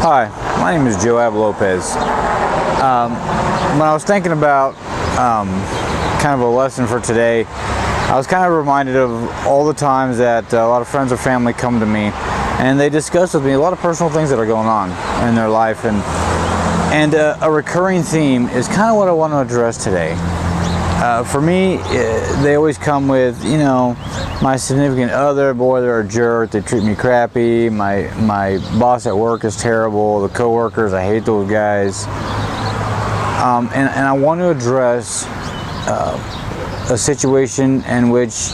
Hi, my name is Joab Lopez. When I was thinking about kind of a lesson for today, I was kind of reminded of all the times that a lot of friends or family come to me and they discuss with me a lot of personal things that are going on in their life, and a recurring theme is kind of what I want to address today. For me, they always come with, my significant other, boy, they're a jerk, they treat me crappy, my boss at work is terrible, the coworkers, I hate those guys. And I want to address a situation in which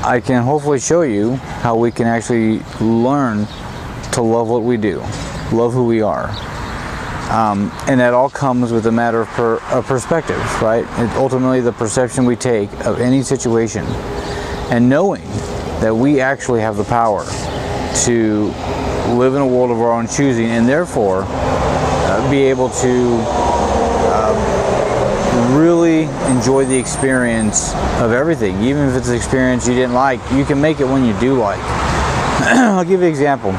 I can hopefully show you how we can actually learn to love what we do, love who we are. And that all comes with a matter of perspective, right? Ultimately, the perception we take of any situation, and knowing that we actually have the power to live in a world of our own choosing, and therefore be able to really enjoy the experience of everything. Even if it's an experience you didn't like, you can make it one you do like. I'll give you an example.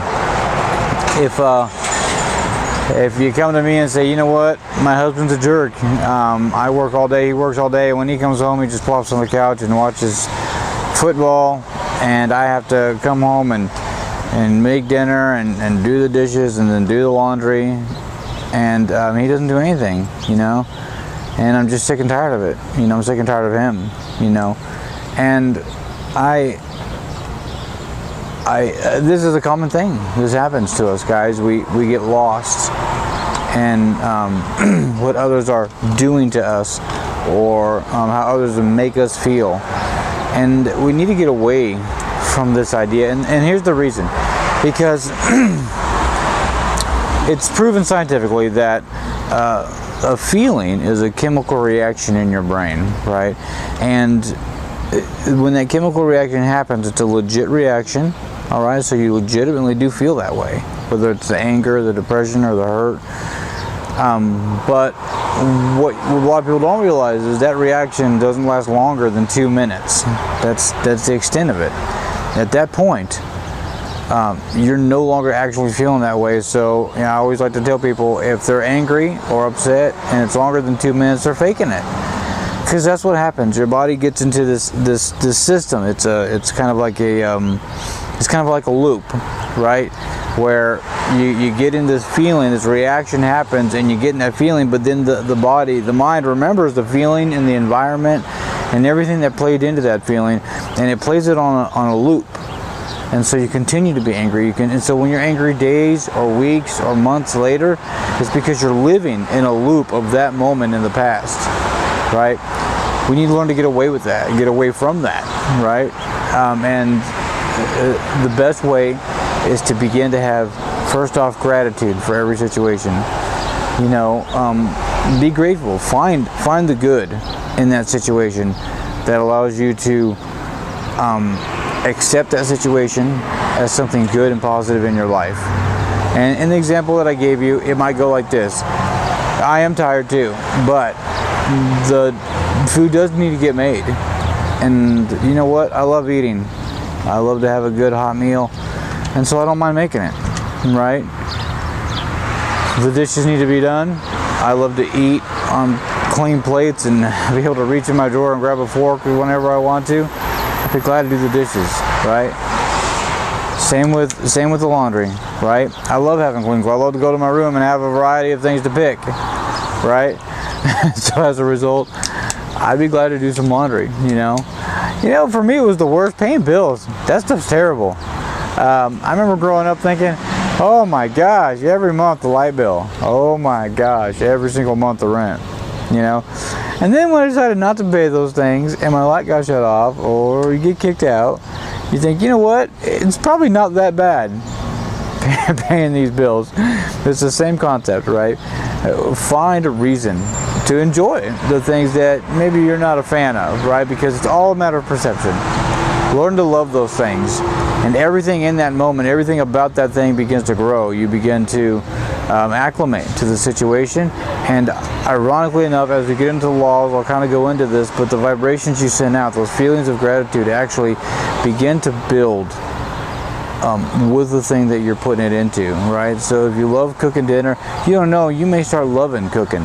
If you come to me and say, you know what, my husband's a jerk, I work all day, he works all day, and when he comes home he just plops on the couch and watches football, and I have to come home and make dinner and do the dishes and then do the laundry, and he doesn't do anything, and I'm just sick and tired of it. I'm sick and tired of him, and this is a common thing. This happens to us, guys. We get lost in what others are doing to us, or how others make us feel, and we need to get away from this idea. And here's the reason: because it's proven scientifically that a feeling is a chemical reaction in your brain, right? And when that chemical reaction happens, it's a legit reaction. All right, so you legitimately do feel that way, whether it's the anger, the depression, or the hurt. But what a lot of people don't realize is that reaction doesn't last longer than 2 minutes. That's the extent of it. At that point, you're no longer actually feeling that way. So I always like to tell people, if they're angry or upset and it's longer than 2 minutes, they're faking it. Because that's what happens. Your body gets into this system. It's kind of like a loop, right? Where you get in this feeling, this reaction happens, and you get in that feeling, but then the mind remembers the feeling and the environment and everything that played into that feeling, and it plays it on a loop. And so you continue to be angry. And so when you're angry days or weeks or months later, it's because you're living in a loop of that moment in the past, right? We need to learn to get away with that, get away from that, right? And the best way is to begin to have, first off, gratitude for every situation. Be grateful. Find the good in that situation that allows you to accept that situation as something good and positive in your life. And in the example that I gave you, it might go like this: I am tired too, but the food does need to get made. And you know what? I love eating. I love to have a good hot meal, and so I don't mind making it, right? The dishes need to be done. I love to eat on clean plates and be able to reach in my drawer and grab a fork whenever I want to. I'd be glad to do the dishes, right? Same with the laundry, right? I love having clean clothes. I love to go to my room and have a variety of things to pick, right? So as a result, I'd be glad to do some laundry, for me, it was the worst. Paying bills, that stuff's terrible. I remember growing up thinking, oh my gosh, every month the light bill. Oh my gosh, every single month the rent, And then when I decided not to pay those things and my light got shut off or you get kicked out, you think, you know what, it's probably not that bad paying these bills. It's the same concept, right? Find a reason to enjoy the things that maybe you're not a fan of, right? Because it's all a matter of perception. Learn to love those things, and everything in that moment, everything about that thing begins to grow. You begin to acclimate to the situation, and ironically enough, as we get into the laws, I'll kind of go into this, but the vibrations you send out, those feelings of gratitude, actually begin to build with the thing that you're putting it into, right? So if you love cooking dinner, you don't know, you may start loving cooking.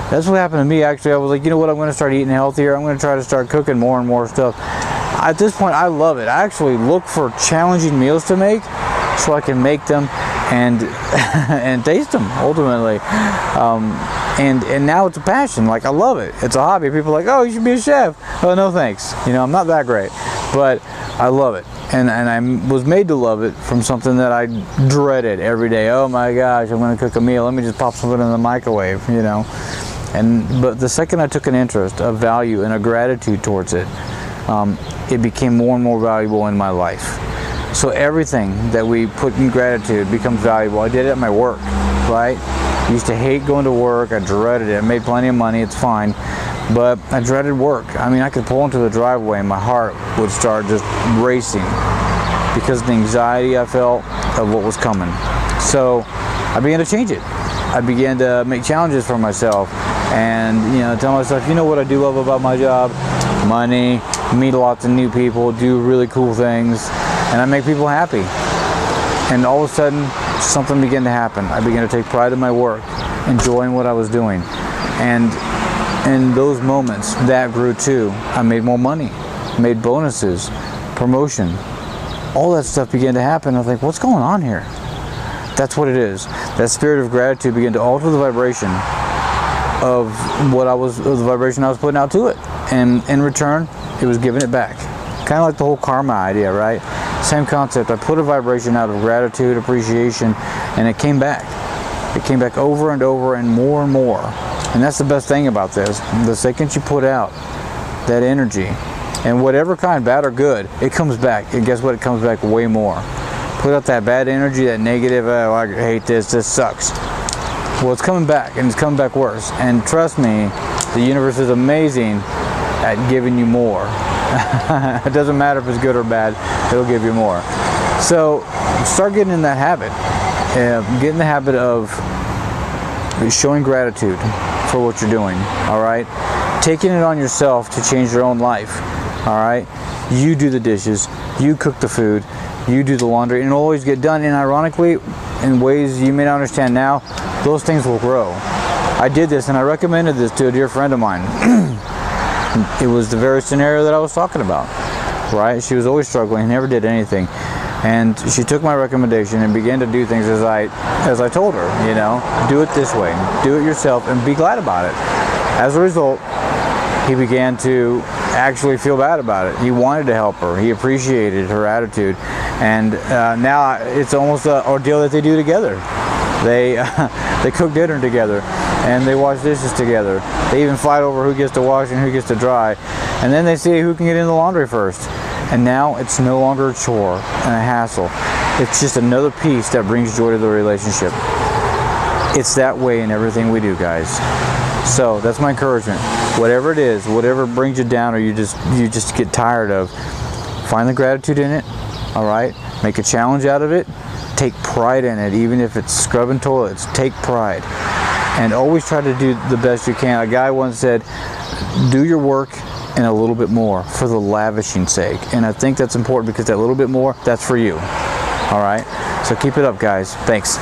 That's what happened to me, actually. I was like, you know what, I'm going to start eating healthier. I'm going to try to start cooking more and more stuff. At this point, I love it. I actually look for challenging meals to make so I can make them and and taste them, ultimately. And now it's a passion. Like, I love it. It's a hobby. People are like, oh, you should be a chef. Oh, no thanks. You know, I'm not that great. But I love it. And I was made to love it from something that I dreaded every day. Oh my gosh, I'm going to cook a meal. Let me just pop something in the microwave, you know. But the second I took an interest, a value, and a gratitude towards it, it became more and more valuable in my life. So everything that we put in gratitude becomes valuable. I did it at my work, right? I used to hate going to work. I dreaded it. I made plenty of money. It's fine. But I dreaded work. I mean, I could pull into the driveway and my heart would start just racing because of the anxiety I felt of what was coming. So I began to change it. I began to make challenges for myself and, you know, tell myself, you know what I do love about my job? Money, meet lots of new people, do really cool things, and I make people happy. And all of a sudden, something began to happen. I began to take pride in my work, enjoying what I was doing. And in those moments, that grew too. I made more money, made bonuses, promotion. All that stuff began to happen. I was like, what's going on here? That's what it is. That spirit of gratitude began to alter the vibration of the vibration I was putting out to it. And in return, it was giving it back. Kind of like the whole karma idea, right? Same concept. I put a vibration out of gratitude, appreciation, and it came back. It came back over and over and more. And that's the best thing about this. The second you put out that energy, and whatever kind, bad or good, it comes back. And guess what? It comes back way more. Put out that bad energy, that negative, oh, I hate this sucks. Well, it's coming back, and it's coming back worse. And trust me, the universe is amazing at giving you more. It doesn't matter if it's good or bad, it'll give you more. So start getting in that habit. Get in the habit of showing gratitude for what you're doing, all right? Taking it on yourself to change your own life, all right? You do the dishes, you cook the food, you do the laundry, and it'll always get done. And ironically, in ways you may not understand now, those things will grow. I did this, and I recommended this to a dear friend of mine. It was the very scenario that I was talking about, right? She was always struggling, never did anything. And she took my recommendation and began to do things as I told her, you know, do it this way, do it yourself, and be glad about it. As a result, he began to actually feel bad about it. He wanted to help her. He appreciated her attitude. And now it's almost an ordeal that they do together. They cook dinner together, and they wash dishes together. They even fight over who gets to wash and who gets to dry. And then they see who can get in the laundry first. And now it's no longer a chore and a hassle. It's just another piece that brings joy to the relationship. It's that way in everything we do, guys. So that's my encouragement. Whatever it is, whatever brings you down or you just get tired of, find the gratitude in it, all right? Make a challenge out of it. Take pride in it, even if it's scrubbing toilets. Take pride. And always try to do the best you can. A guy once said, do your work and a little bit more for the lavishing sake. And I think that's important because that little bit more, that's for you. All right? So keep it up, guys. Thanks.